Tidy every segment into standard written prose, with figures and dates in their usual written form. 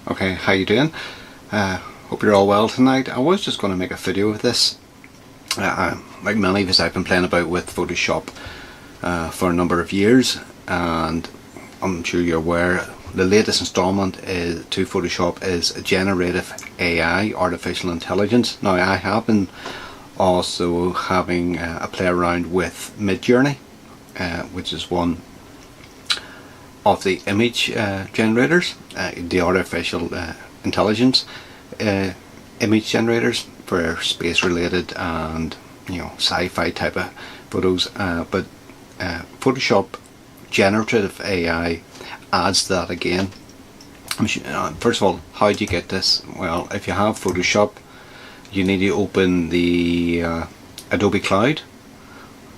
Okay, how you doing? Hope you're all well tonight. I was just going to make a video of this. Like many of us, I've been playing about with Photoshop for a number of years, and I'm sure you're aware the latest installment to Photoshop is Generative AI, Artificial Intelligence. Now, I have been also having a play around with Midjourney, which is one of the image generators, the artificial intelligence image generators for space related and sci-fi type of photos, but Photoshop Generative AI adds that again. First of all, how do you get this? Well, if you have Photoshop, you need to open the Adobe Cloud.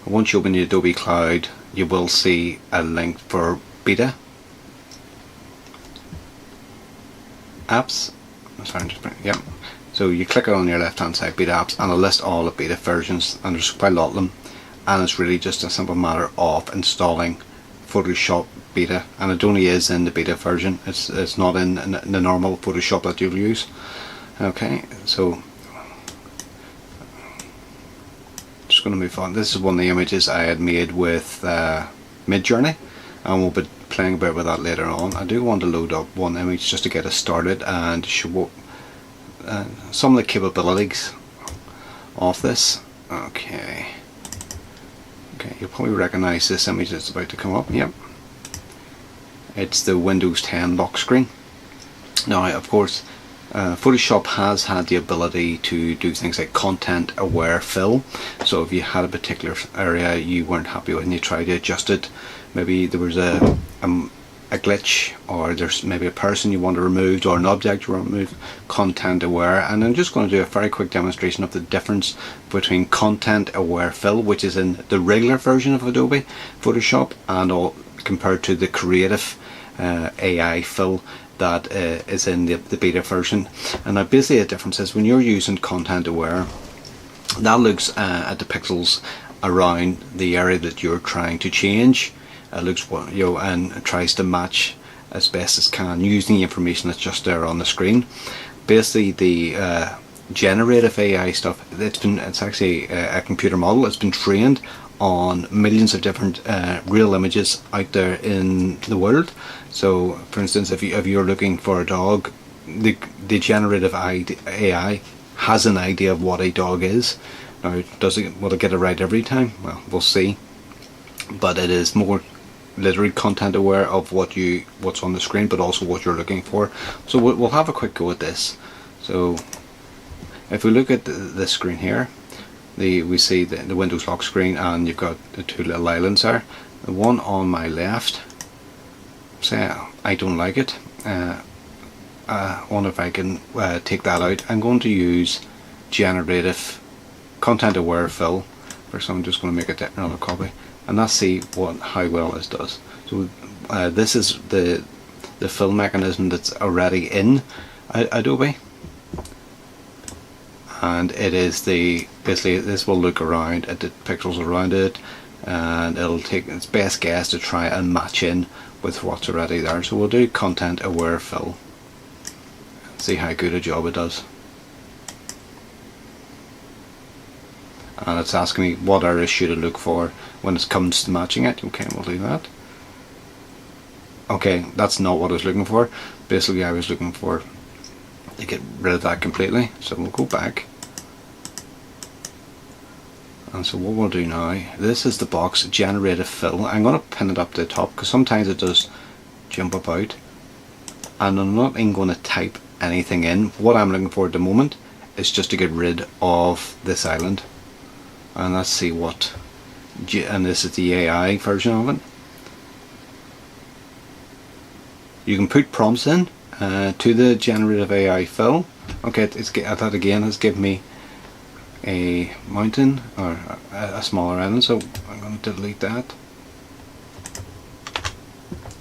Once you open the Adobe Cloud, you will see a link for beta apps. Yep. So you click on your left hand side, beta apps, and it'll list all the beta versions, and there's quite a lot of them, and it's really just a simple matter of installing Photoshop beta, and it only is in the beta version. It's not in the normal Photoshop that you'll use. Okay, so just going to move on. This is one of the images I had made with Midjourney, and we'll be playing about with that later on. I do want to load up one image just to get us started and show some of the capabilities of this. Okay, you'll probably recognize this image that's about to come up. Yep, it's the Windows 10 lock screen. Now, of course, Photoshop has had the ability to do things like content aware fill. So if you had a particular area you weren't happy with and you tried to adjust it, maybe there was a glitch, or there's maybe a person you want to remove or an object you want to remove, content aware. And I'm just going to do a very quick demonstration of the difference between content aware fill, which is in the regular version of Adobe Photoshop, and all compared to the creative AI fill that is in the beta version. And now basically the difference is when you're using content aware, that looks at the pixels around the area that you're trying to change. It looks and tries to match as best as can using the information that's just there on the screen. Basically the generative AI stuff, it's actually a computer model. It's been trained on millions of different real images out there in the world. So for instance, if you're looking for a dog, the generative AI has an idea of what a dog is. Now, will it get it right every time? Well, we'll see. But it is more literally content aware of what's on the screen, but also what you're looking for. So we'll have a quick go at this. So if we look at the screen here, we see the Windows lock screen, and you've got the two little islands there. The one on my left, say I don't like it. I wonder if I can take that out. I'm going to use generative content aware fill. First, I'm just going to make another copy, and let's see how well this does. So this is the fill mechanism that's already in Adobe, and it is basically this will look around at the pixels around it, and it'll take its best guess to try and match in with what's already there. So we'll do content aware fill, see how good a job it does. And it's asking me what areas should I look for when it comes to matching it. Okay, we'll do that. Okay, that's not what I was looking for. Basically, I was looking for to get rid of that completely. So we'll go back. And so what we'll do now, this is the box generative fill. I'm going to pin it up to the top because sometimes it does jump up out. And I'm not even going to type anything in. What I'm looking for at the moment is just to get rid of this island. And let's see what, and this is the AI version of it. You can put prompts in to the generative AI fill. Okay, that again has given me a mountain or a smaller island, so I'm going to delete that.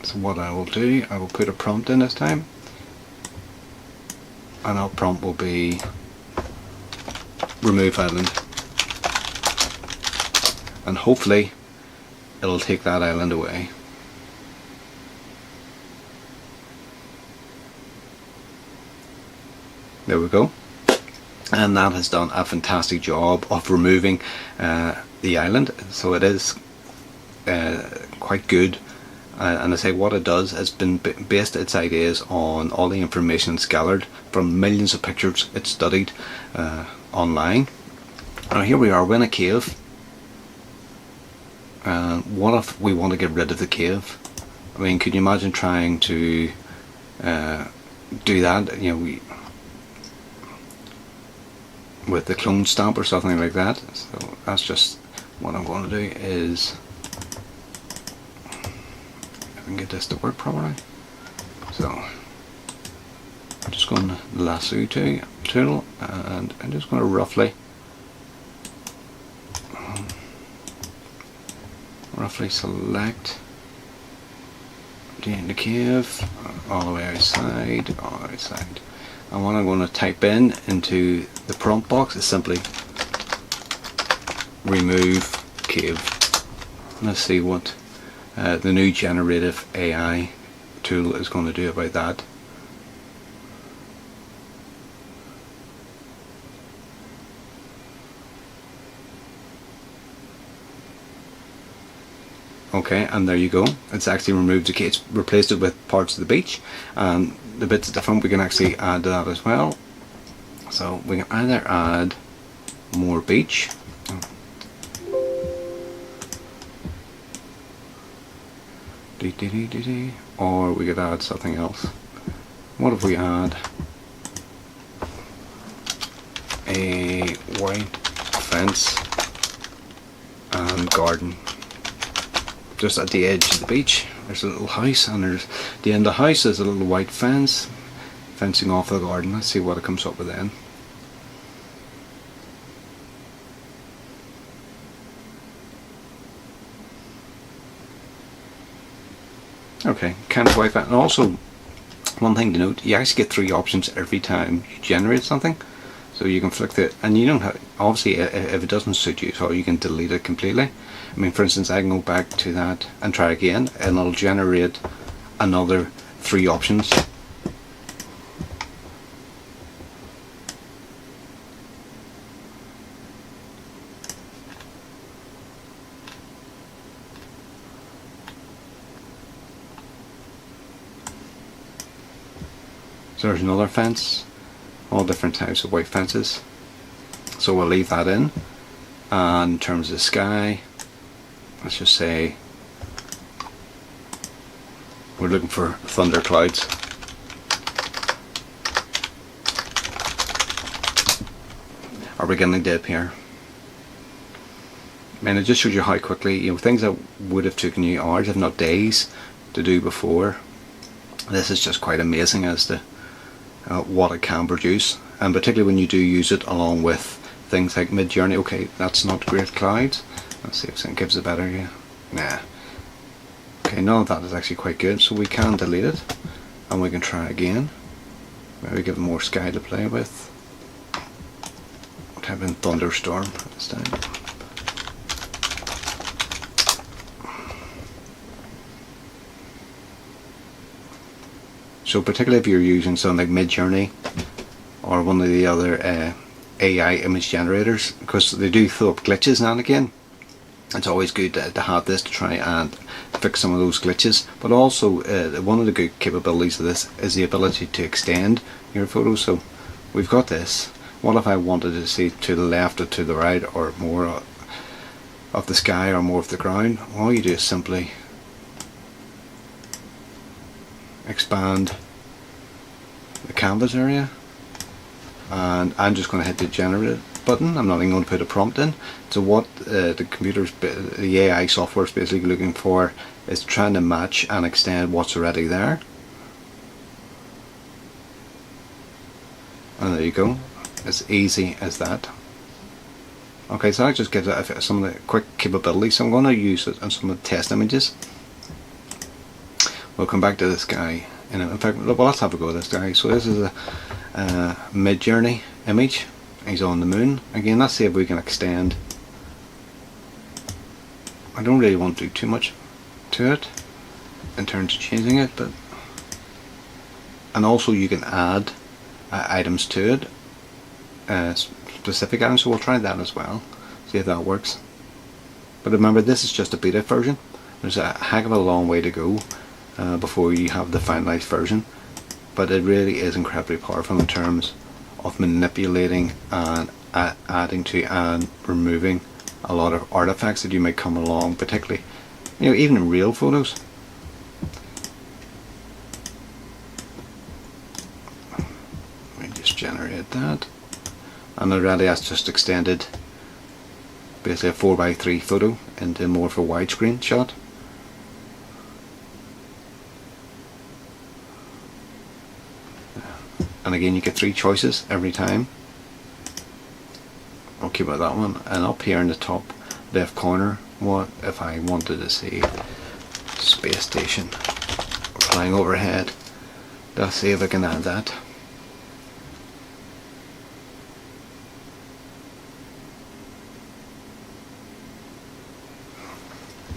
So what I will do, I will put a prompt in this time, and our prompt will be remove island. And hopefully it'll take that island away. There we go. And that has done a fantastic job of removing the island, so it is quite good. And I say what it does has been based its ideas on all the information it's gathered from millions of pictures it's studied online. Now here we are, we're in a cave. What if we want to get rid of the cave? I mean, could you imagine trying to do that? You know, with the clone stamp or something like that. So that's just what I'm going to do. Is if I can get this to work properly. So I'm just going to lasso tool, and I'm just going to roughly select the cave all the way outside, and what I'm going to type into the prompt box is simply remove cave. Let's see what the new generative AI tool is going to do about that. Okay, and there you go. It's actually removed the cave. It's replaced it with parts of the beach, and the bits different we can actually add to that as well. So we can either add more beach, or we could add something else. What if we add a white fence and garden? Just at the edge of the beach there's a little house, and there's the end of the house is a little white fence fencing off the garden. Let's see what it comes up with then. Okay, kind of like that. And also, one thing to note, you actually get 3 options every time you generate something. So you can flick it, and you don't have, obviously if it doesn't suit you, so you can delete it completely. I mean, for instance, I can go back to that and try again, and it'll generate another 3 options. So there's another fence, all different types of white fences. So we'll leave that in. And in terms of the sky, let's just say we're looking for thunder clouds. Are beginning to appear. And it just shows you how quickly, you know, things that would have taken you hours, if not days, to do before. This is just quite amazing as to what it can produce, and particularly when you do use it along with things like Mid-Journey. Okay, that's not great clouds. Let's see if it gives it better here. Nah. Okay, none of that is actually quite good, so we can delete it and we can try again. Maybe give it more sky to play with. We'll type in thunderstorm this time. So particularly if you're using something like Mid-Journey or one of the other AI image generators, because they do throw up glitches now and again, it's always good to have this to try and fix some of those glitches. But also one of the good capabilities of this is the ability to extend your photos. So we've got this. What if I wanted to see to the left or to the right, or more of the sky or more of the ground? All you do is simply expand the canvas area, and I'm just going to hit the generate button. I'm not even going to put a prompt in. So what the AI software is basically looking for is trying to match and extend what's already there. And there you go. It's easy as that. Okay, so I just give it some of the quick capabilities. So I'm going to use it on some of the test images. We'll come back to this guy. In fact, well, let's have a go at this guy. So this is a Mid-Journey image. He's on the moon. Again, let's see if we can extend. I don't really want to do too much to it in terms of changing it, but and also you can add items to it, specific items, so we'll try that as well, see if that works. But remember, this is just a beta version. There's a heck of a long way to go before you have the finalized version, but it really is incredibly powerful in terms of manipulating and adding to and removing a lot of artifacts that you may come along, particularly, you know, even in real photos. Let me just generate that, and already that's just extended basically a 4:3 photo into more of a widescreen shot. And again, you get 3 choices every time. I'll keep it at that one. And up here in the top left corner, what if I wanted to see space station flying overhead? Let's see if I can add that.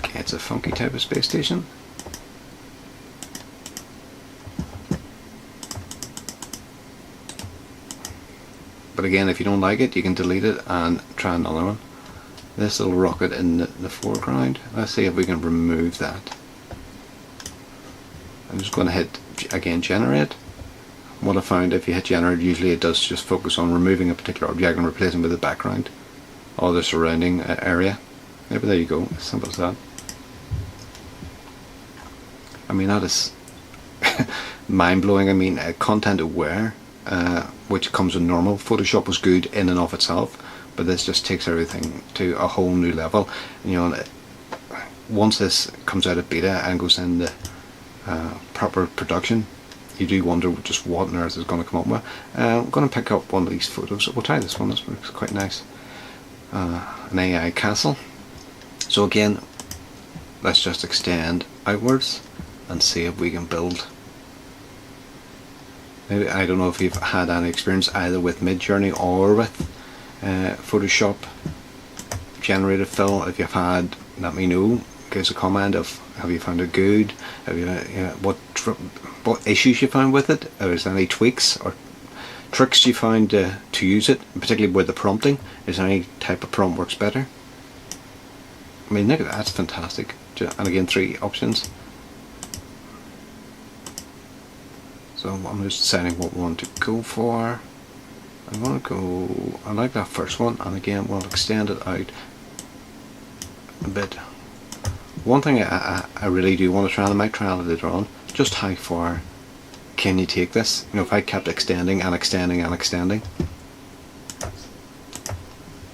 Okay, it's a funky type of space station. But again, if you don't like it, you can delete it and try another one. This little rocket in the foreground, let's see if we can remove that. I'm just going to hit, again, generate. What I found, if you hit generate, usually it does just focus on removing a particular object and replacing with the background or the surrounding area. Yeah, but there you go, as simple as that. I mean, that is mind-blowing. I mean, content aware, which comes with normal Photoshop, was good in and of itself, but this just takes everything to a whole new level. And, you know, once this comes out of beta and goes into proper production, you do wonder just what on earth is going to come up with. I'm going to pick up one of these photos. We'll try this one. This looks quite nice. An AI castle. So again, let's just extend outwards and see if we can build. Maybe, I don't know if you've had any experience either with Midjourney or with Photoshop Generative Fill. If you've had, let me know. Give us a comment of, have you found it good? Have you, what issues you found with it? Or is there any tweaks or tricks you found to use it, particularly with the prompting? Is there any type of prompt works better? I mean, look at that, that's fantastic. And again, 3 options. So I'm just deciding what we want to go for. I want to go, I like that first one, and again we'll extend it out a bit. One thing I really do want to try, and I might try it later on, just how far can you take this? You know, if I kept extending and extending and extending,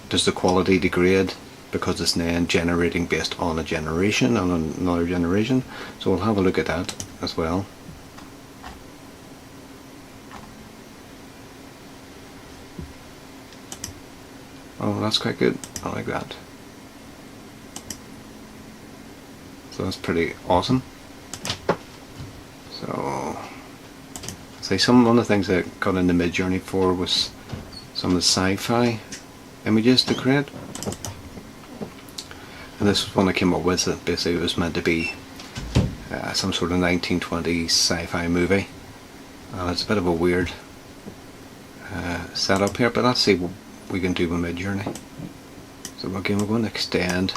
does the quality degrade because it's then generating based on a generation and another generation? So we'll have a look at that as well. Oh, that's quite good. I like that. So that's pretty awesome. So, say some of the things that I got into Midjourney for was some of the sci-fi images to create. And this one I came up with that basically was meant to be some sort of 1920s sci-fi movie. And it's a bit of a weird setup here, but let's see what we can do with Midjourney. So again, we're going to extend.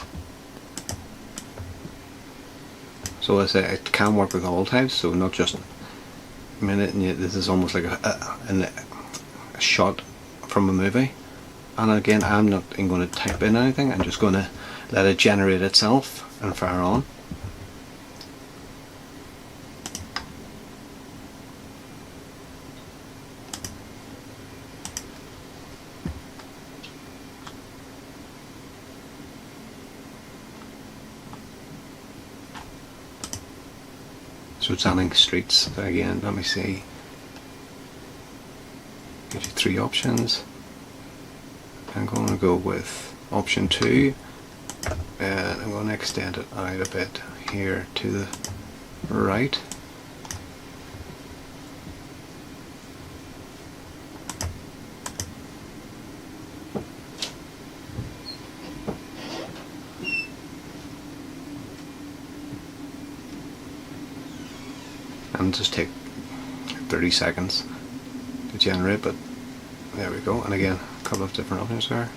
So as I say, it can work with all types, so not just a minute, and this is almost like a shot from a movie. And again, I'm not even going to type in anything, I'm just going to let it generate itself and fire on. So it's adding streets again. Let me see. Gives you 3 options. I'm going to go with option 2, and I'm going to extend it out a bit here to the right. And just take 30 seconds to generate, but there we go. And again, a couple of different options there.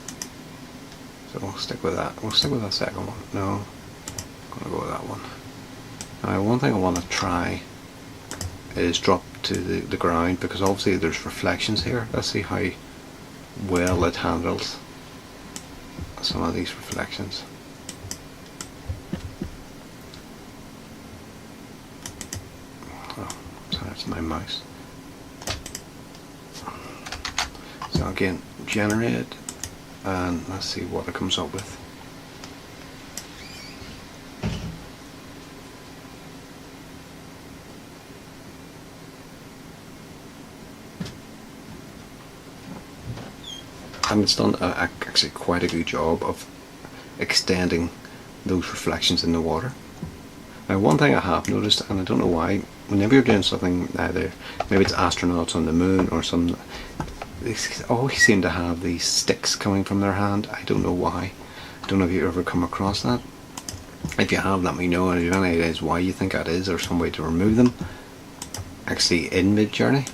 So we'll stick with that. We'll stick with that second one. No, I'm gonna go with that one. Now, one thing I want to try is drop to the ground, because obviously there's reflections here. Let's see how well it handles some of these reflections. Oh, sorry, it's my mouse. So again, generate, and let's see what it comes up with. And it's done actually quite a good job of extending those reflections in the water. Now, one thing I have noticed, and I don't know why, whenever you're doing something, either maybe it's astronauts on the moon or some, they always seem to have these sticks coming from their hand. I don't know why. I don't know if you've ever come across that. If you have, let me know. And if you have any ideas why you think that is, or some way to remove them, actually in mid-journey.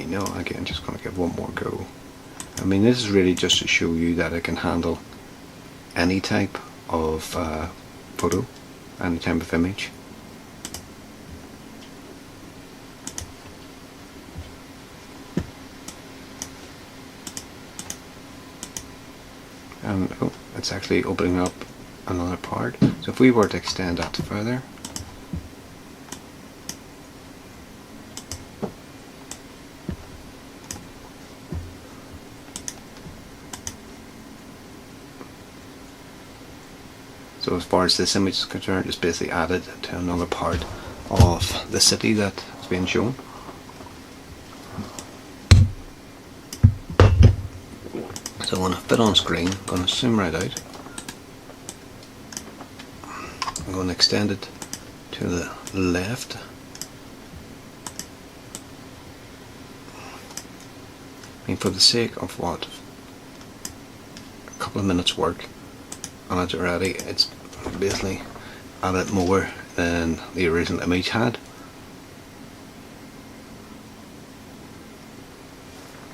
No, again, just going to give one more go. I mean, this is really just to show you that it can handle any type of photo, any type of image. And oh, it's actually opening up another part. So if we were to extend that further, so as far as this image is concerned, it's basically added to another part of the city that is being shown. So when I fit on screen, I'm going to zoom right out. I'm going to extend it to the left. I mean, for the sake of what? A couple of minutes work. And it's already, it's basically added more than the original image had.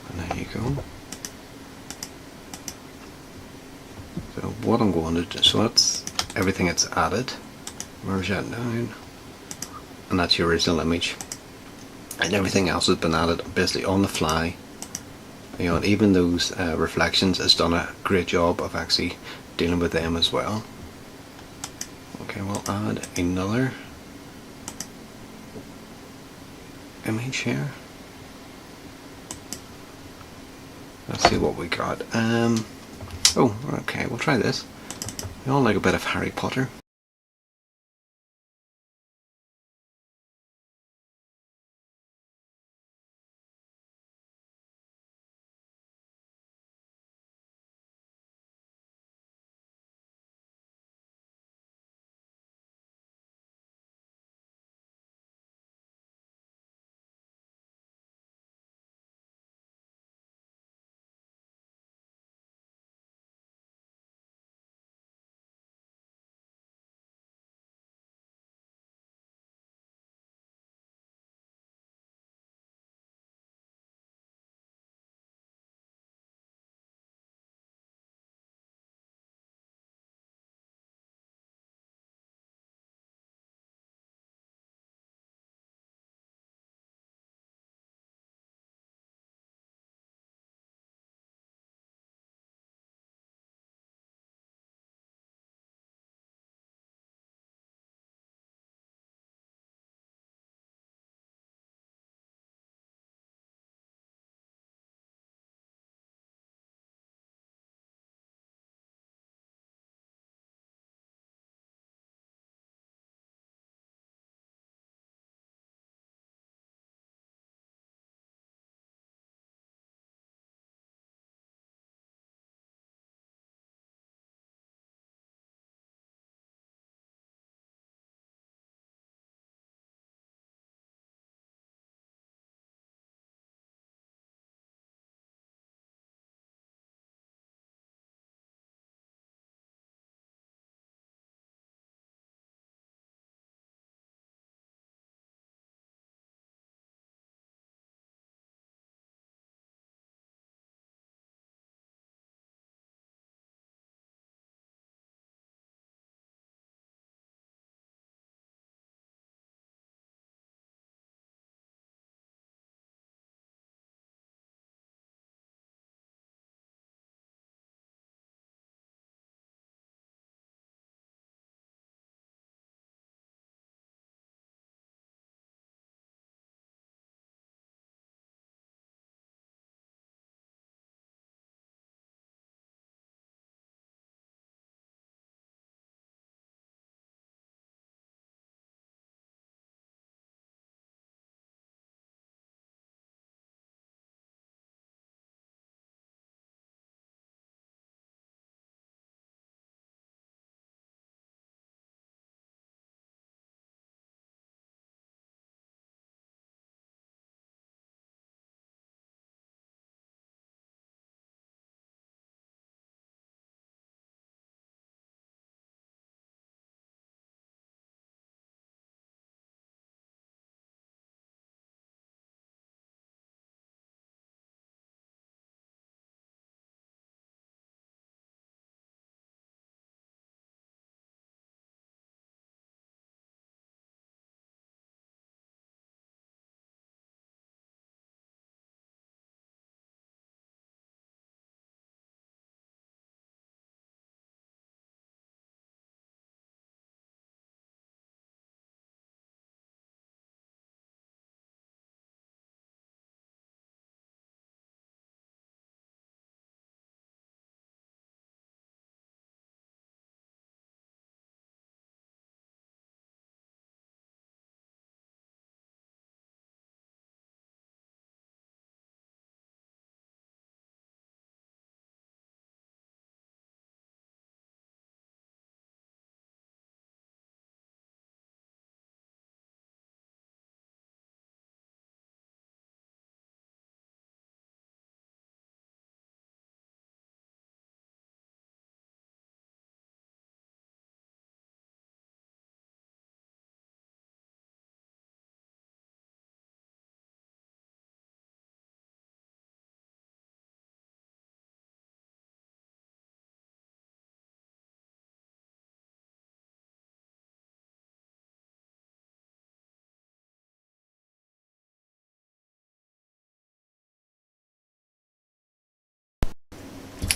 And there you go. So what I'm going to do, so that's everything it's added. Merge that down. And that's your original image. And everything else has been added basically on the fly. You know, and even those reflections, has done a great job of actually dealing with them as well. Okay, we'll add another image here. Let's see what we got. Oh, okay, we'll try this. We all like a bit of Harry Potter.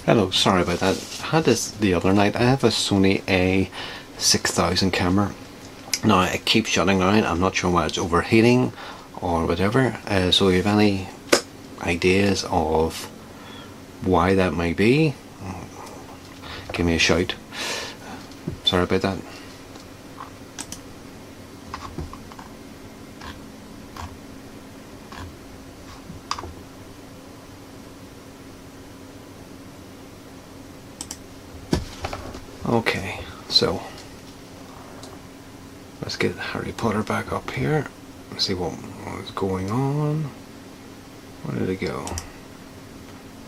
Hello, sorry about that. I had this the other night. I have a Sony A6000 camera. Now it keeps shutting down. I'm not sure why it's overheating or whatever. So if you have any ideas of why that might be, give me a shout. Sorry about that. Okay, so let's get Harry Potter back up here. Let's see what was going on. Where did it go?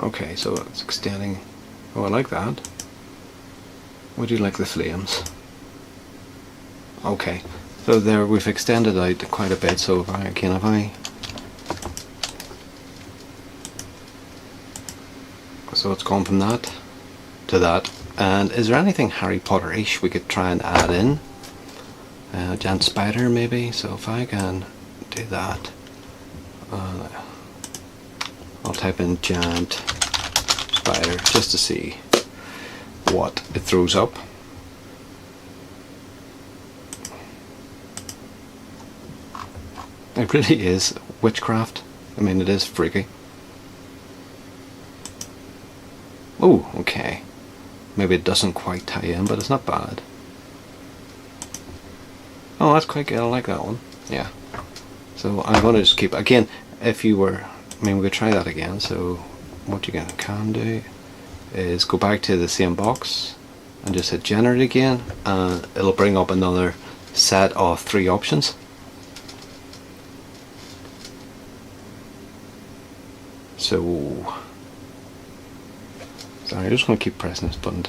Okay, so it's extending. Oh, I like that. Would you like the flames? Okay, so there we've extended out quite a bit. So if I so it's gone from that to that. And is there anything Harry Potter-ish we could try and add in? Giant spider maybe. So if I can do that, I'll type in giant spider just to see what it throws up. It really is witchcraft. I mean, it is freaky. Oh, okay. Maybe it doesn't quite tie in, but it's not bad. Oh, that's quite good. I like that one. Yeah. So I'm going to just keep, again, if you were, I mean, we could try that again. So what you can do is go back to the same box and just hit generate again, and it'll bring up another set of 3 options. So sorry, I'm just going to keep pressing this button.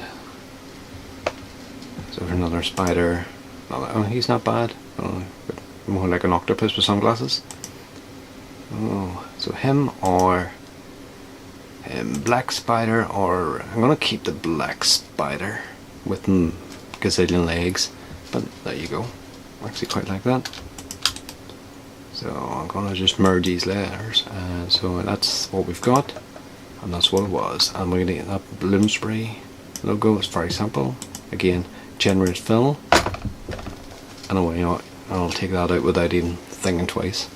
So another spider. Oh, he's not bad. Oh, but more like an octopus with sunglasses. Oh, so him or black spider, or I'm going to keep the black spider with gazillion legs. But there you go. I actually quite like that. So I'm going to just merge these layers. So that's what we've got. And that's what it was. And we're going to get that balloon spray logo. It's very simple. Again, generate fill. And away, I'll take that out without even thinking twice.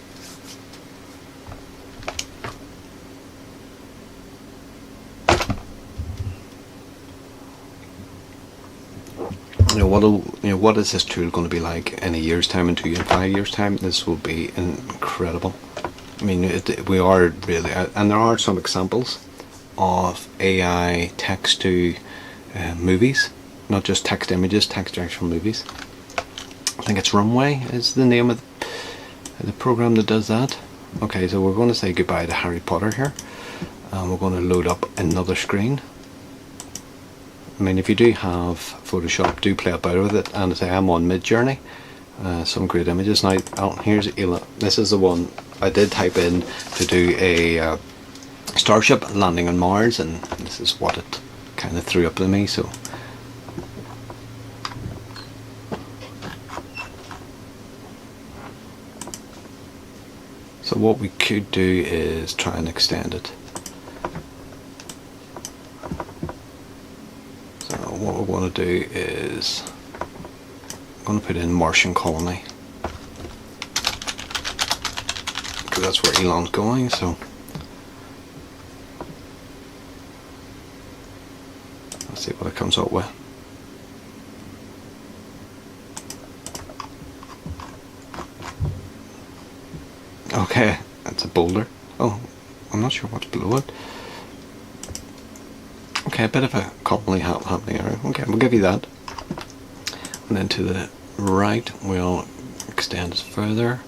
What is this tool going to be like in a year's time, in 2 and 5 years time? This will be incredible. I mean, we are really, and there are some examples of AI text to movies, not just text images, text to actual movies. I think it's Runway is the name of the program that does that. Okay, so we're going to say goodbye to Harry Potter here, and we're going to load up another screen. I mean, if you do have Photoshop, do play about with it. And as I am on Midjourney, some great images. Now, here's Elon. This is the one I did type in to do a starship landing on Mars, and this is what it kind of threw up to me. So what we could do is try and extend it. So what we're going to do is I'm going to put in Martian Colony, because that's where Elon's going. So let's see what it comes up with. Okay, that's a boulder. Oh, I'm not sure what's below it. Okay, a bit of a colony happening area. Okay, we'll give you that. And then to the right, we'll extend it further.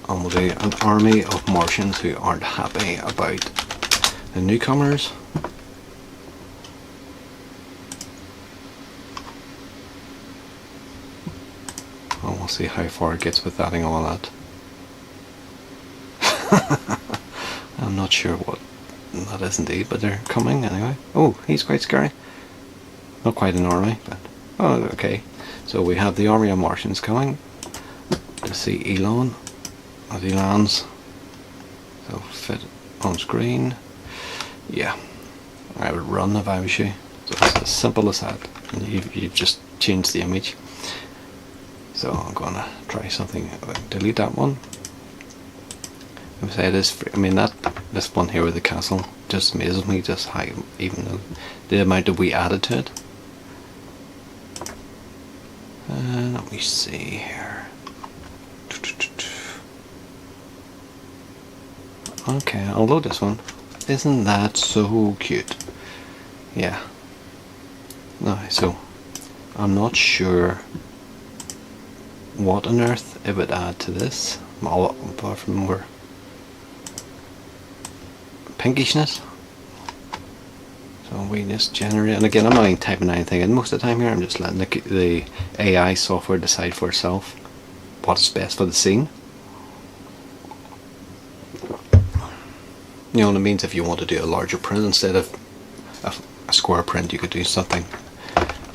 And we'll do an army of Martians who aren't happy about the newcomers. And we'll see how far it gets with adding all that. I'm not sure what that is indeed, but they're coming anyway. Oh, he's quite scary. Not quite an army, but oh, okay. So we have the army of Martians coming to see Elon as he lands. So fit on screen. Yeah, I would run if I was you. So it's as simple as that. And you've just changed the image. So I'm going to try something. Delete that one. If I say this, I mean this one here with the castle just amazes me. Just how even the amount that we added to it. Let me see here. Okay, I'll load this one. Isn't that so cute? Yeah. No, so I'm not sure what on earth it would add to this, apart from more pinkishness. So we just generate, and again I'm not even typing anything in most of the time here, I'm just letting the AI software decide for itself what's best for the scene. You know what it means. If you want to do a larger print instead of a square print, you could do something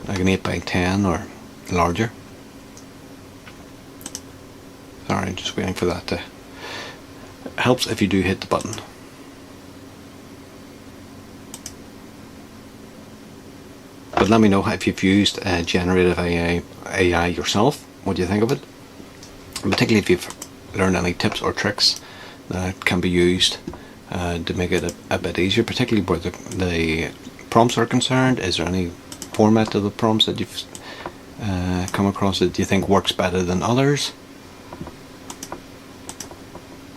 like an 8x10 or larger. Sorry, just waiting for that to... It helps if you do hit the button. But let me know if you've used Generative AI yourself. What do you think of it? And particularly if you've learned any tips or tricks that can be used to make it a bit easier, particularly where the prompts are concerned. Is there any format of the prompts that you've come across that you think works better than others?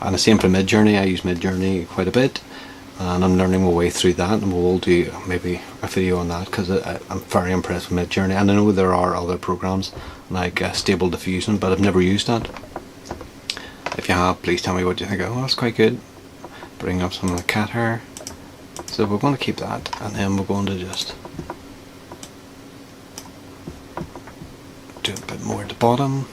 And the same for Midjourney. I use Midjourney quite a bit, and I'm learning my way through that, and we'll do maybe a video on that, because I'm very impressed with Midjourney. And I know there are other programs like Stable Diffusion, but I've never used that. If you have, please tell me what you think. Oh, that's quite good. Bring up some of the cat hair. So we're going to keep that, and then we're going to just do a bit more at the bottom.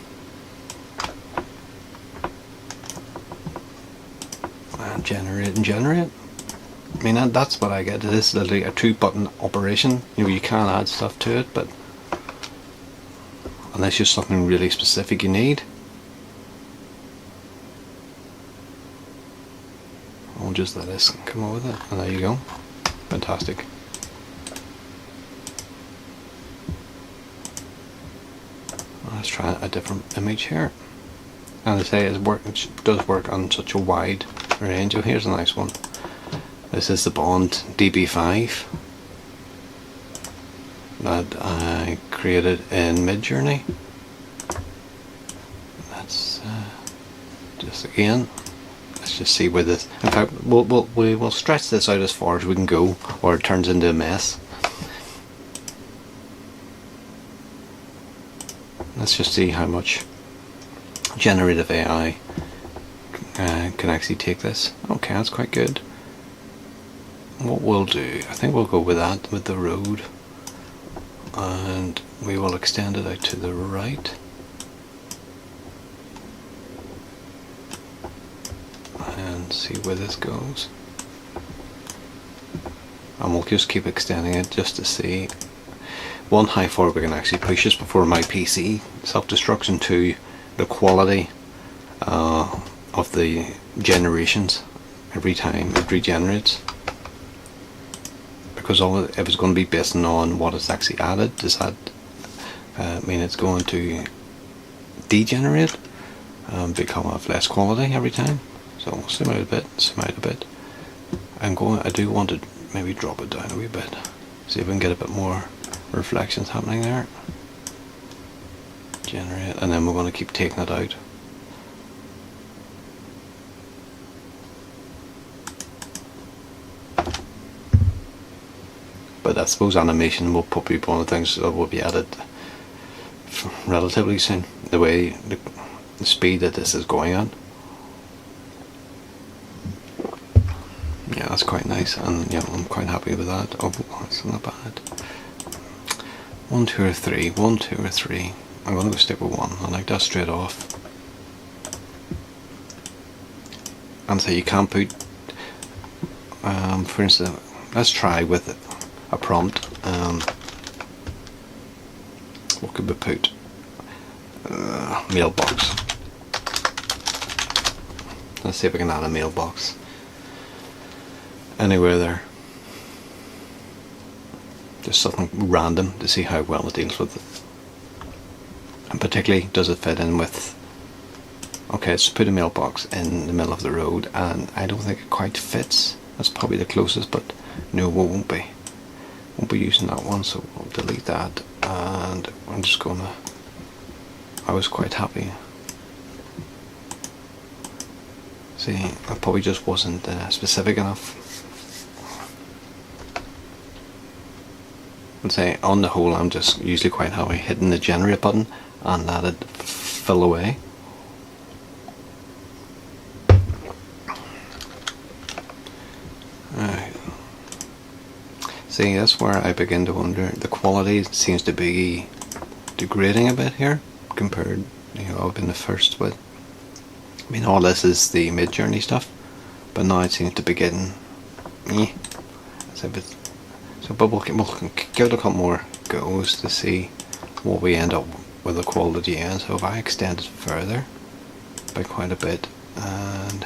And generate and generate. I mean, that's what I get. This is literally a 2-button operation. You know, you can add stuff to it, but unless you're something really specific you need, I'll just let this come over with it, and there you go. Fantastic. Let's try a different image here. And I say it does work on such a wide range. Oh, here's a nice one. This is the Bond DB5 that I created in Midjourney. That's just again. Let's just see where this. In fact, we will stretch this out as far as we can go, or it turns into a mess. Let's just see how much Generative AI can actually take this. Okay, that's quite good. What we'll do, I think we'll go with that, with the road, and we will extend it out to the right, and see where this goes. And we'll just keep extending it just to see, one, how far we can actually push this before my PC self-destructs, and two, the quality of the generations every time it regenerates. Because if it's going to be based on what is actually added, does that mean it's going to degenerate, become of less quality every time? So we'll zoom out a bit, zoom out a bit. I do want to maybe drop it down a wee bit, see if we can get a bit more reflections happening there. Generate, and then we're going to keep taking it out. But I suppose animation will probably be one of the things that will be added relatively soon, the way the speed that this is going at. Yeah, that's quite nice, and yeah, I'm quite happy with that. Oh, that's not bad. 1, 2 or 3, 1, 2 or 3. I'm going to go stick with 1. I like that straight off. And so you can't put, for instance, let's try with a prompt. What could we put? Mailbox. Let's see if we can add a mailbox. anywhere there. Just something random to see how well it deals with it. And particularly, does it fit in with... Okay, let's put a mailbox in the middle of the road, and I don't think it quite fits. That's probably the closest, but no, we won't be. Won't be using that one, so we'll delete that. And I'm just gonna... I was quite happy. See, I probably just wasn't specific enough. And say, on the whole, I'm just usually quite happy hitting the generate button and let it fill away. Right. See, that's where I begin to wonder. The quality seems to be degrading a bit here compared, I've been the first with. I mean, all this is the mid-journey stuff, but now it seems to be getting so, but we'll give it a couple more goes to see what we end up with the quality in. So if I extend it further by quite a bit, and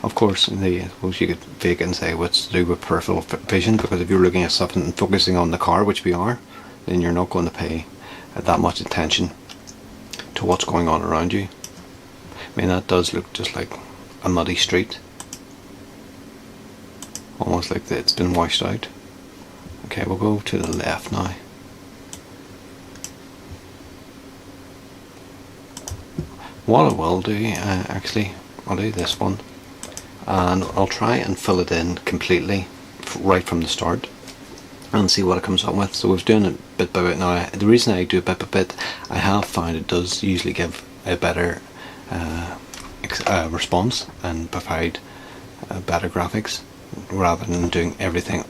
of course, suppose you could fake it and say what's to do with peripheral vision, because if you're looking at something and focusing on the car, which we are, then you're not going to pay that much attention to what's going on around you. I mean, that does look just like a muddy street, almost like it's been washed out. Okay, we'll go to the left now. What I will do, actually, I'll do this one, and I'll try and fill it in completely right from the start and see what it comes up with. So we've done it bit by bit now. The reason I do it bit by bit, I have found it does usually give a better response and provide better graphics, rather than doing everything,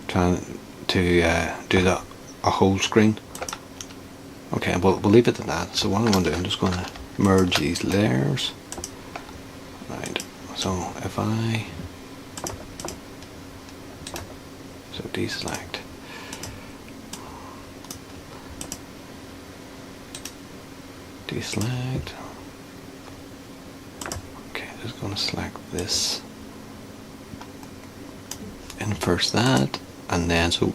trying to do a whole screen. Okay, we'll leave it at that. So what I'm going to do, I'm just going to merge these layers. Right, so if I deselect, okay, just going to select this, and first that, and then so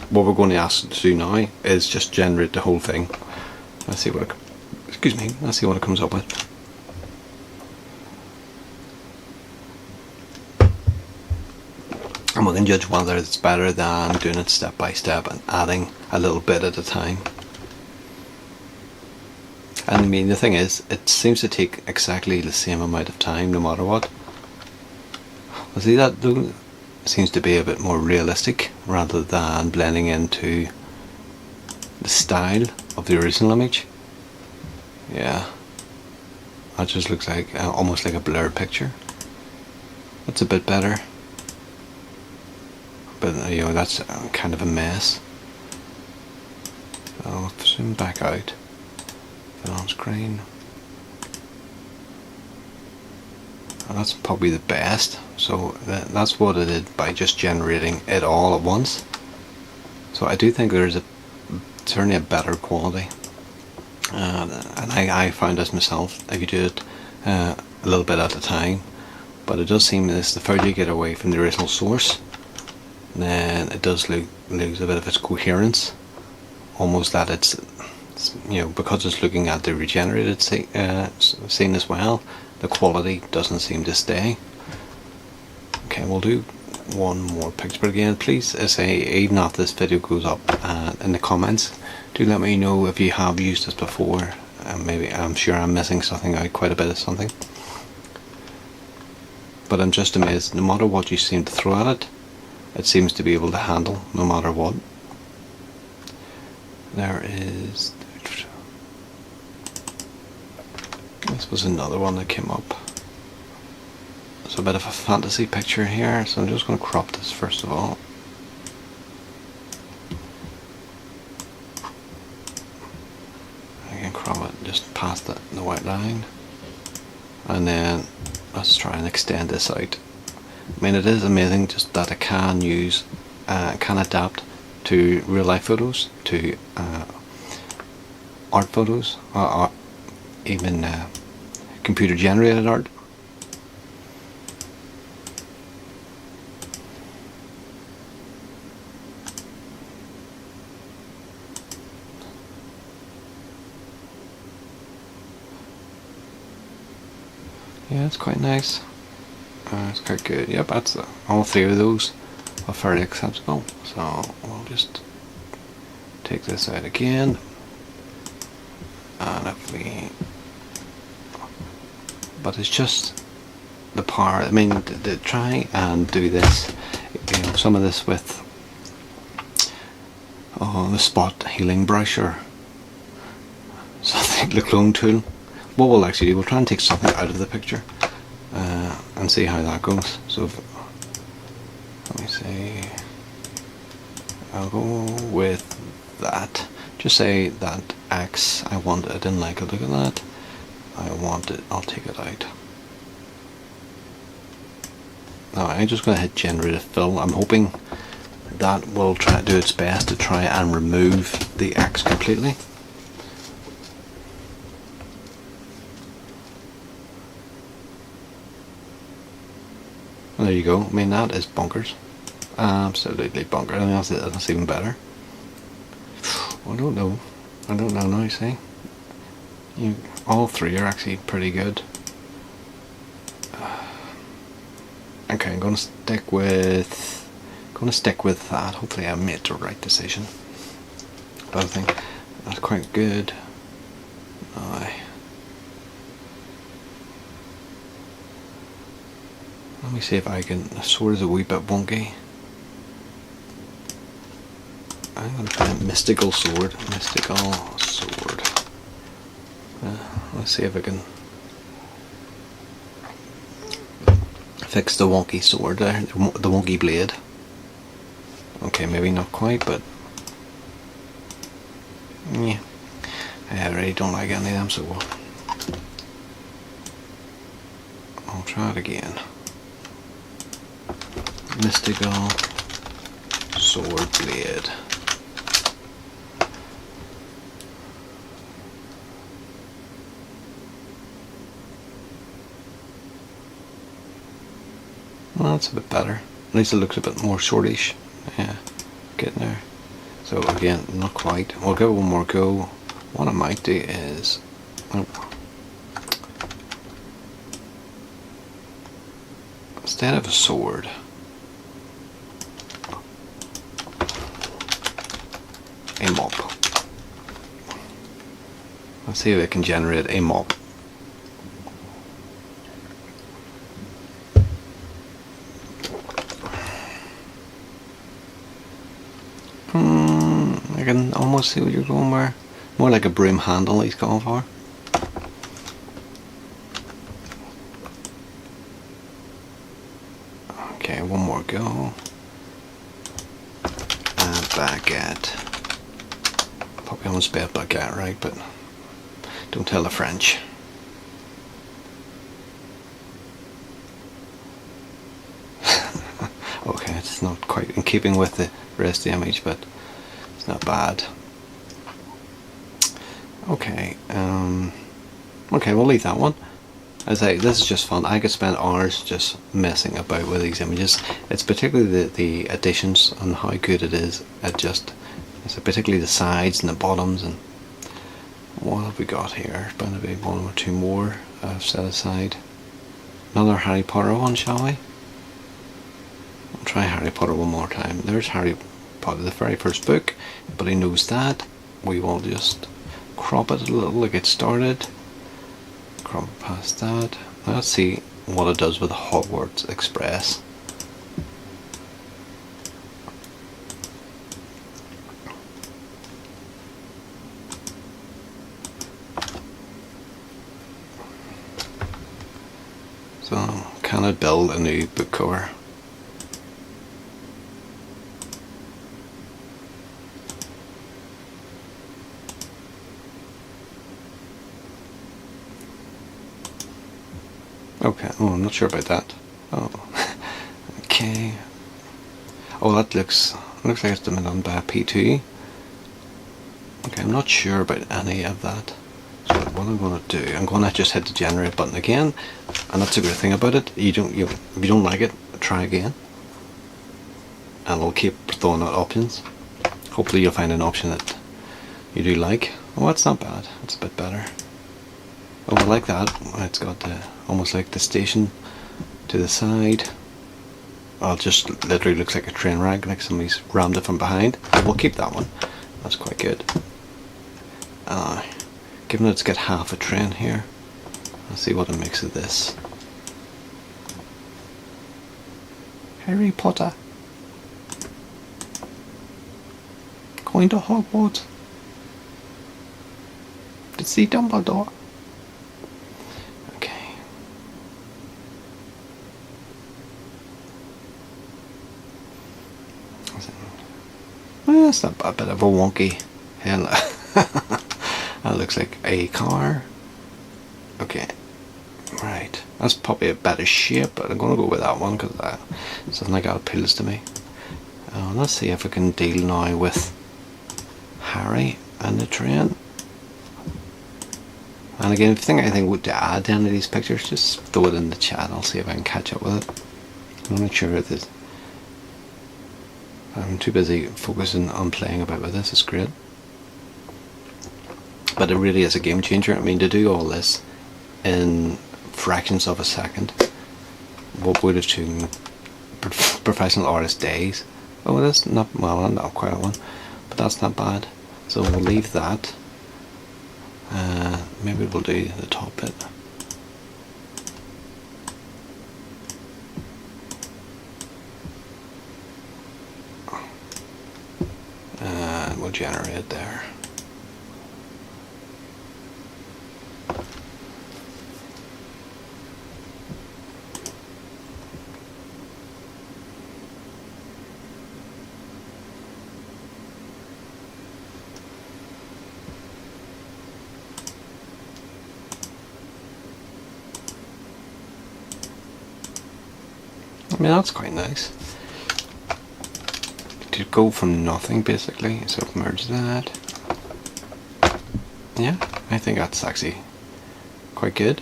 what we're going to ask it to do now is just generate the whole thing. Let's see what it, let's see what it comes up with. And we can judge whether it's better than doing it step by step and adding a little bit at a time. And I mean, the thing is, it seems to take exactly the same amount of time no matter what. Well, see, that though seems to be a bit more realistic rather than blending into the style of the original image. Yeah, that just looks like almost like a blurred picture. That's a bit better, but that's kind of a mess. I'll zoom back out, put on screen. And that's probably the best. So that's what I did by just generating it all at once. So I do think there's certainly a better quality. And I found this myself, if you do it a little bit at a time. But it does seem as the further you get away from the original source, then it does lose a bit of its coherence. Almost that it's because it's looking at the regenerated scene as well, the quality doesn't seem to stay. Okay, we'll do one more picture, but again, please say, even after this video goes up, in the comments, do let me know if you have used this before. Maybe I'm sure I'm missing something out, quite a bit of something. But I'm just amazed, no matter what you seem to throw at it, it seems to be able to handle no matter what. There is... This was another one that came up. It's a bit of a fantasy picture here, so I'm just going to crop this first of all. I can crop it just past the white line. And then let's try and extend this out. I mean, it is amazing just that it can use, can adapt to real life photos, to art photos, even computer generated art. Yeah, it's quite nice. It's quite good. Yep, that's all three of those are fairly acceptable. So we'll just take this out again, and if we, but it's just the power. I mean, to try and do this, you know, some of this with the spot healing brush or something, the clone tool. What we'll actually do, we'll try and take something out of the picture and see how that goes. So if, let me see, I'll go with that. Just say that X, I want it, I didn't like it, look at that. I want it, I'll take it out. Now I'm just going to hit Generative Fill. I'm hoping that will try to do its best to try and remove the X completely. There you go. I mean, that is bonkers. Absolutely bonkers. I mean, that's even better. I don't know. I don't know now, see? All three are actually pretty good. Okay, I'm going to stick with that. Hopefully I made the right decision. But I think that's quite good. Let me see if I can. The sword is a wee bit wonky. I'm going to try a mystical sword. Mystical sword. Let's see if I can fix the wonky sword there, the wonky blade. Okay, maybe not quite, but yeah, I really don't like any of them, so I'll try it again. Mystical sword blade. Well, that's a bit better. At least it looks a bit more shortish. Yeah, getting there. So again, not quite. We'll give it one more go. What I might do is, instead of a sword, a mop. Let's see if I can generate a mop. I can almost see what you're going for. More like a broom handle he's going for. Okay, one more go. And baguette. Probably haven't spelled baguette right, but don't tell the French. Okay, it's not quite in keeping with the rest of the image, but it's not bad. Okay, okay, we'll leave that one. As I say, this is just fun. I could spend hours just messing about with these images. It's particularly the additions and how good it is at just, so particularly the sides and the bottoms. And what have we got here? Bound to be one or two more I've set aside. Another Harry Potter one, shall we? I'll try Harry Potter one more time. There's Harry Potter, the very first book. Everybody knows that. We will just crop it a little to get started. Crop past that. Let's see what it does with the Hogwarts Express. So, can I build a new book cover? Okay, oh, I'm not sure about that. Oh, okay. Oh, that looks like it's been done by a P2. Okay, I'm not sure about any of that. So But what I'm going to do, I'm going to just hit the generate button again, and that's a good thing about it. If you don't like it, try again, and it'll keep throwing out options. Hopefully you'll find an option that you do like. Oh, that's not bad. It's a bit better. Oh, I like that. It's got almost like the station to the side. Oh, it just literally looks like a train wreck, like somebody's rammed it from behind. But we'll keep that one. That's quite good. Given that it's got half a train here, let's see what it makes of this. Harry Potter going to Hogwarts to see Dumbledore. Okay. Well, that's not a bit of a wonky hell. That looks like a car. Okay, right. That's probably a better shape, but I'm going to go with that one because something like that appeals to me. Let's see if I can deal now with Harry and the train. And again, if you think anything to add to any of these pictures, just throw it in the chat. I'll see if I can catch up with it. I'm not sure if this. I'm too busy focusing on playing about with this. It's great. But it really is a game changer. I mean, to do all this in fractions of a second, what would have taken professional artist days? Oh, that's not, well, not quite one, but that's not bad. So we'll leave that. Maybe we'll do the top bit. And we'll generate it there. I mean, that's quite nice. To go from nothing, basically. So merge that. Yeah, I think that's actually quite good.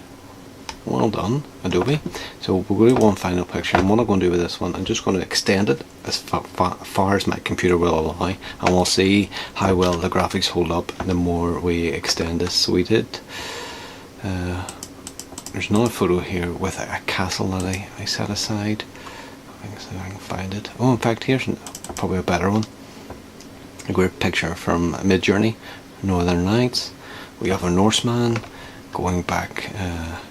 Well done, Adobe. So we'll go to one final picture, and what I'm going to do with this one, I'm just going to extend it as far as my computer will allow, and we'll see how well the graphics hold up the more we extend this. So we did. There's another photo here with a castle that I set aside. See if I can find it. Oh, in fact, here's probably a better one. A great picture from Mid-Journey, Northern Lights. We have a Norseman going back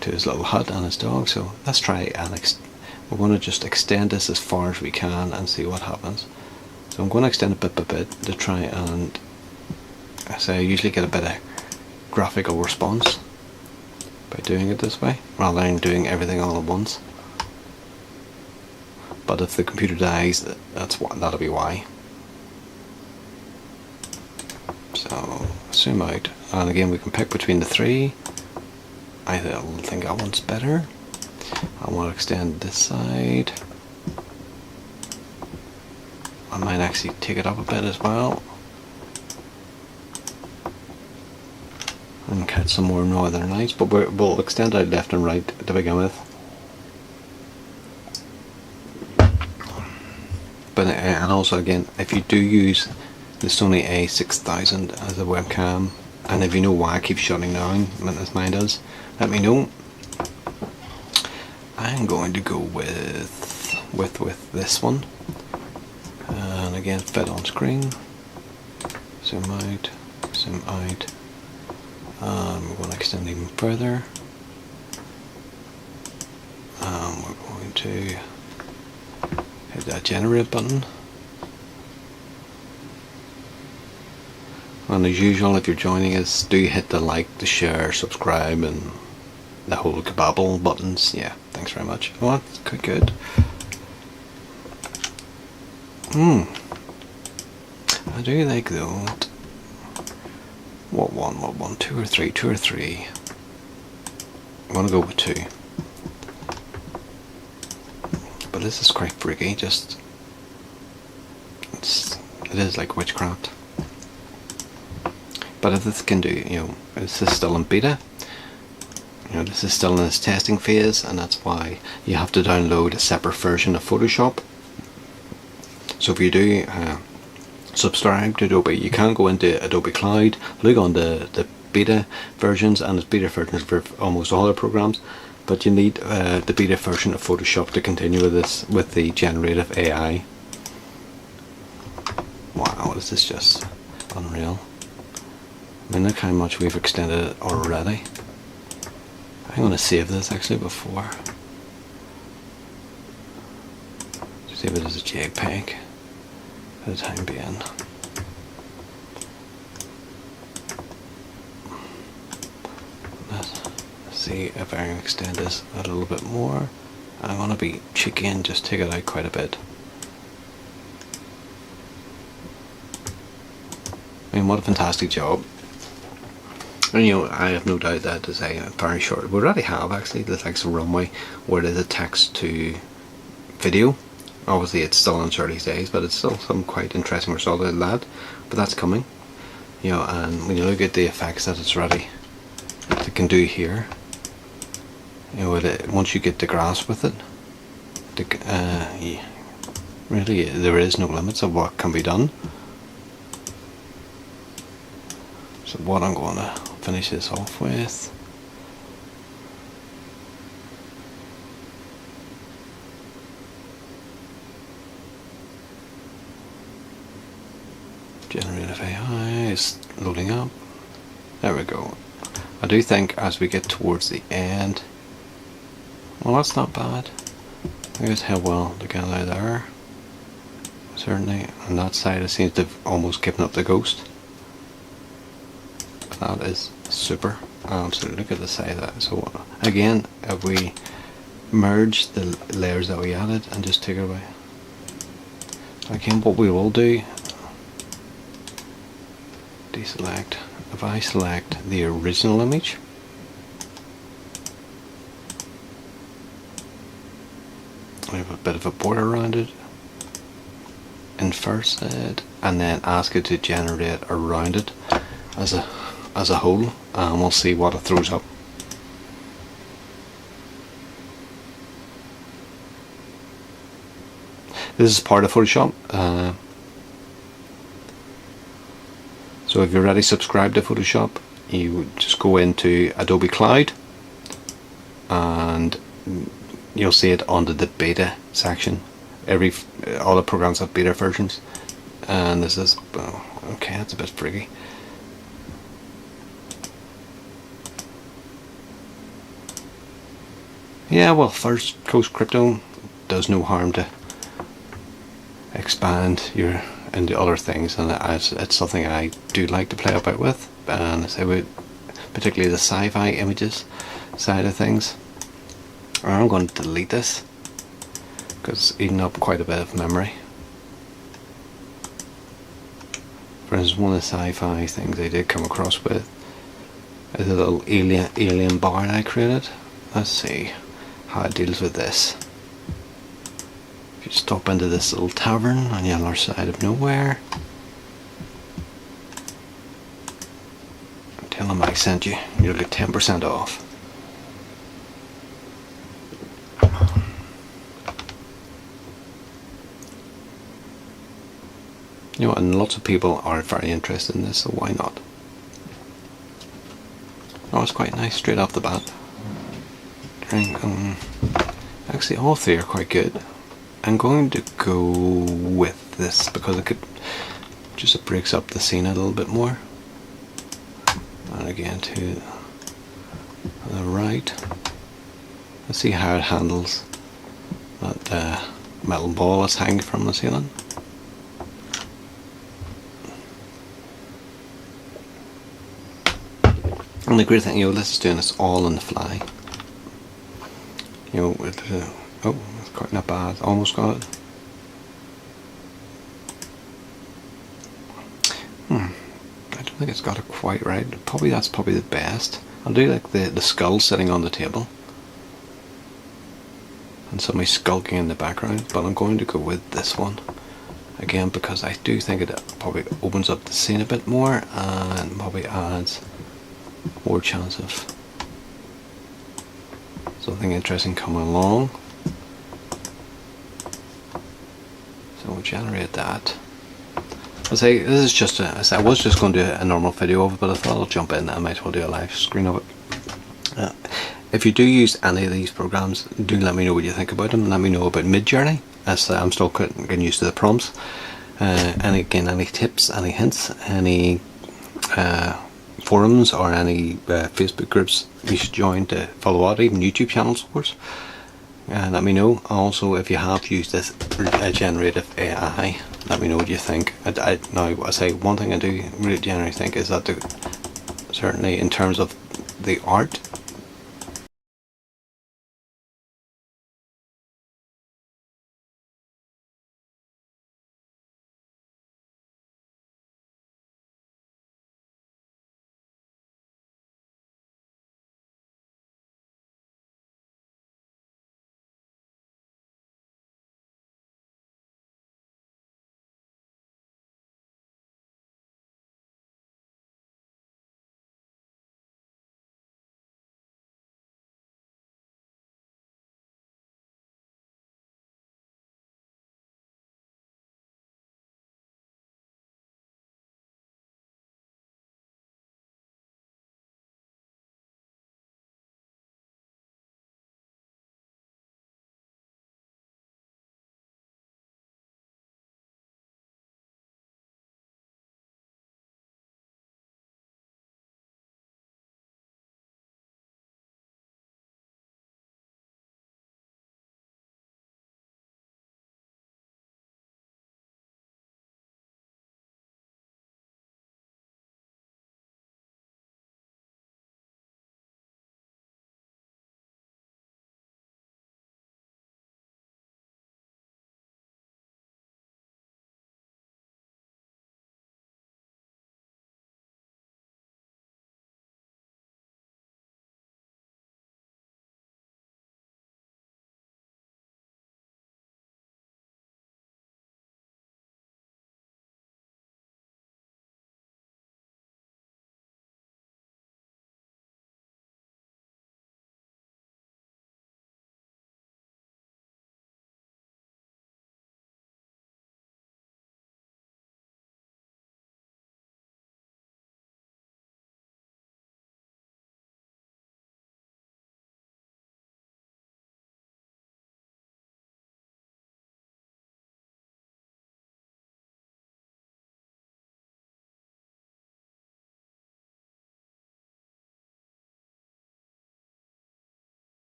to his little hut and his dog. So let's try and we're going to just extend this as far as we can and see what happens. So I'm going to extend it bit by bit to try and, as I usually get a bit of graphical response by doing it this way, rather than doing everything all at once. But if the computer dies, that'll be why. So zoom out, and again we can pick between the three. I think that one's better. I want to extend this side. I might actually take it up a bit as well. And catch some more Northern Lights, but we'll extend out left and right to begin with. But and also again, if you do use the Sony a6000 as a webcam, and if you know why I keep shutting down, as mine does, let me know. I'm going to go with this one, and again fit on screen. Zoom out, zoom out. We're going to extend even further. We're going to hit that Generative button. And as usual, if you're joining us, do hit the like, the share, subscribe, and the whole kababble buttons. Yeah, thanks very much. Oh, that's quite good. I do like though. What one? Two or three? I'm gonna go with 2. But this is quite freaky. It is like witchcraft. But if this can do, this is still in beta. This is still in its testing phase, and that's why you have to download a separate version of Photoshop. So if you do subscribe to Adobe, you can go into Adobe Cloud, look on the beta versions, and there's beta versions for almost all the programs, but you need the beta version of Photoshop to continue with this, with the generative AI. Wow, this is just unreal. I mean, look how much we've extended it already. I'm going to save this actually before. Save it as a JPEG for the time being. Let's see if I can extend this a little bit more. I want to be cheeky and just take it out quite a bit. I mean, what a fantastic job. And I have no doubt that is a very short. We already have actually the text runway where it is a text to video. Obviously it's still in its early days, but it's still some quite interesting result out of that. But that's coming. And when you look at the effects that it's ready, it can do here. Once you get the grasp with it, really there is no limits of what can be done. So what I'm going to finish this off with, Generative AI is loading up. There we go. I do think as we get towards the end, well, that's not bad. I guess how well together there. Certainly on that side it seems to have almost given up the ghost. That is super. Absolutely. Look at the side of that. So again, if we merge the layers that we added and just take it away. Again, what we will do, deselect. If I select the original image, we have a bit of a border around it, inverse it, and then ask it to generate around it as a whole, and we'll see what it throws up. This is part of Photoshop. So if you're already subscribed to Photoshop, you just go into Adobe Cloud and you'll see it under the beta section. All the programs have beta versions, and this is okay, that's a bit freaky. Yeah, well, First Coast Crypto does no harm to expand into other things, and it's something I do like to play about with, and I say with particularly the sci-fi images side of things. I'm going to delete this because it's eating up quite a bit of memory. For instance, one of the sci-fi things I did come across with is a little alien bar I created. Let's see how it deals with this. If you stop into this little tavern on the other side of nowhere, tell them I sent you, you'll get 10% off. And lots of people are very interested in this, so why not? Oh, it's quite nice straight off the bat. Actually, all three are quite good. I'm going to go with this because it breaks up the scene a little bit more. And again to the right. Let's see how it handles that metal ball that's hanging from the ceiling. And the great thing, this is doing this all on the fly. Oh, it's quite not bad. Almost got it. I don't think it's got it quite right. That's probably the best. I'll do like the skull sitting on the table and somebody skulking in the background, but I'm going to go with this one. again, because I do think it probably opens up the scene a bit more and probably adds more chance of something interesting coming along. So we'll generate that. I say this is just I was just going to do a normal video of it, but I thought I'll jump in. I might as well do a live screen of it. If you do use any of these programs, do let me know what you think about them. Let me know about Midjourney, as I'm still getting used to the prompts. Any tips, any hints, any forums or any Facebook groups you should join to follow out, even YouTube channels of course. Let me know. Also, if you have used this generative AI, let me know what you think. Now, I say one thing I do really generally think is that certainly in terms of the art,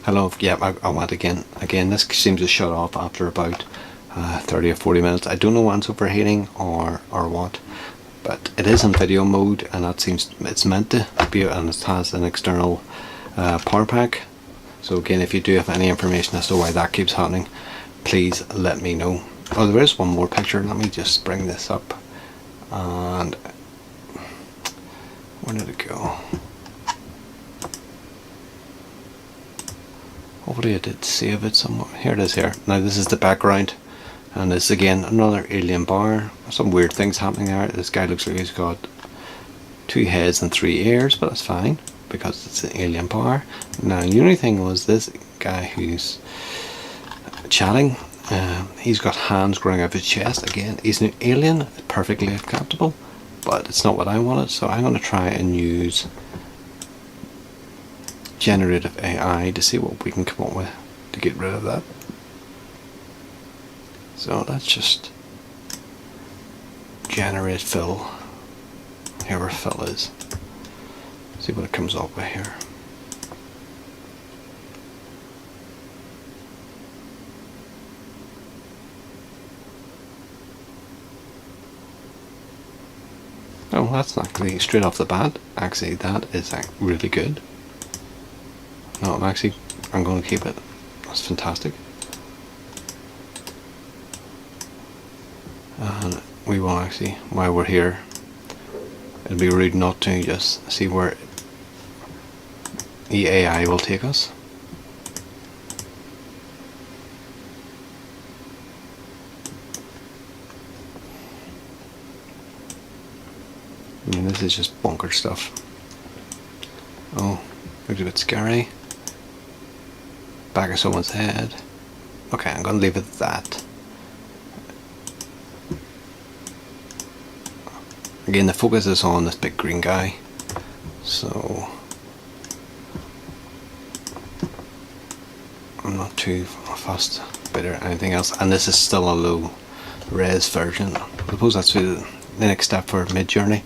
hello, yeah, I went again. This seems to shut off after about 30 or 40 minutes. I don't know why it's overheating or what, but it is in video mode, and that seems it's meant to be, and it has an external power pack. So again, if you do have any information as to why that keeps happening, please let me know. Oh, there is one more picture. Let me just bring this up. And where did it go? Hopefully I did save it somewhere. Here it is here. Now this is the background, and this is again another alien bar. Some weird things happening there. This guy looks like he's got 2 heads and 3 ears, but that's fine because it's an alien bar. Now the only thing was this guy who's chatting, he's got hands growing out of his chest. Again, he's an alien, perfectly acceptable, but it's not what I wanted, so I'm going to try and use generative AI to see what we can come up with to get rid of that. So let's just generate fill. Here where fill is. See what it comes up with here. Oh, that's not really straight off the bat. Actually, that is really good. No, I'm going to keep it. That's fantastic. And we will actually, while we're here, it'd be rude not to just see where the AI will take us. I mean, this is just bunker stuff. Oh, looks a bit scary. Back of someone's head. Okay, I'm going to leave it at that. Again, the focus is on this big green guy, so I'm not too fussed about anything else. And this is still a low res version. I suppose that's the next step for Midjourney.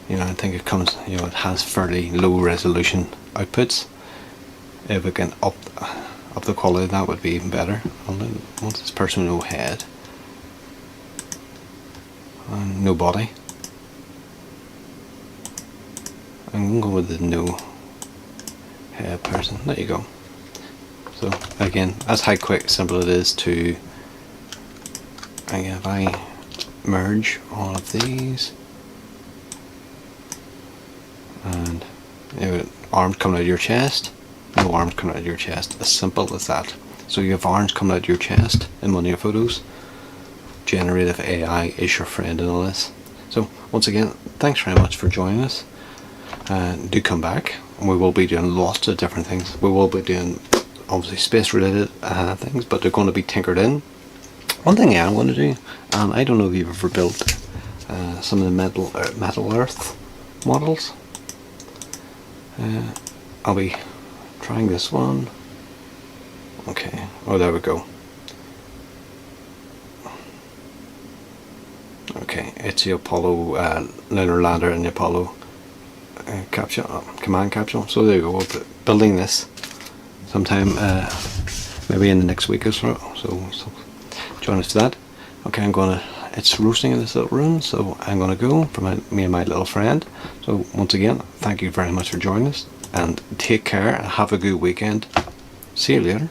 You know, I think it comes, you know, it has fairly low resolution outputs. If we can up the quality, that would be even better. Once this person no head and no body. I'm going to go with the no head person. There you go. So again, that's how quick simple it is to. Again, if I merge all of these, and you know, arms coming out of your chest, no arms coming out of your chest. As simple as that. So you have arms coming out of your chest in one of your photos. Generative AI is your friend in all this. So once again, thanks very much for joining us. Do come back, and we will be doing lots of different things. We will be doing obviously space related things, but they're going to be tinkered in. One thing I am going to do, and I don't know if you've ever built some of the metal Earth models. I'll be trying this one. Okay, oh there we go. Okay, it's the Apollo lunar lander and the Apollo command capsule. So there you go. We'll be building this sometime, maybe in the next week or so. So join us for that. Okay, it's roasting in this little room, so I'm gonna go for me and my little friend. So once again, thank you very much for joining us, and take care and have a good weekend. See you later.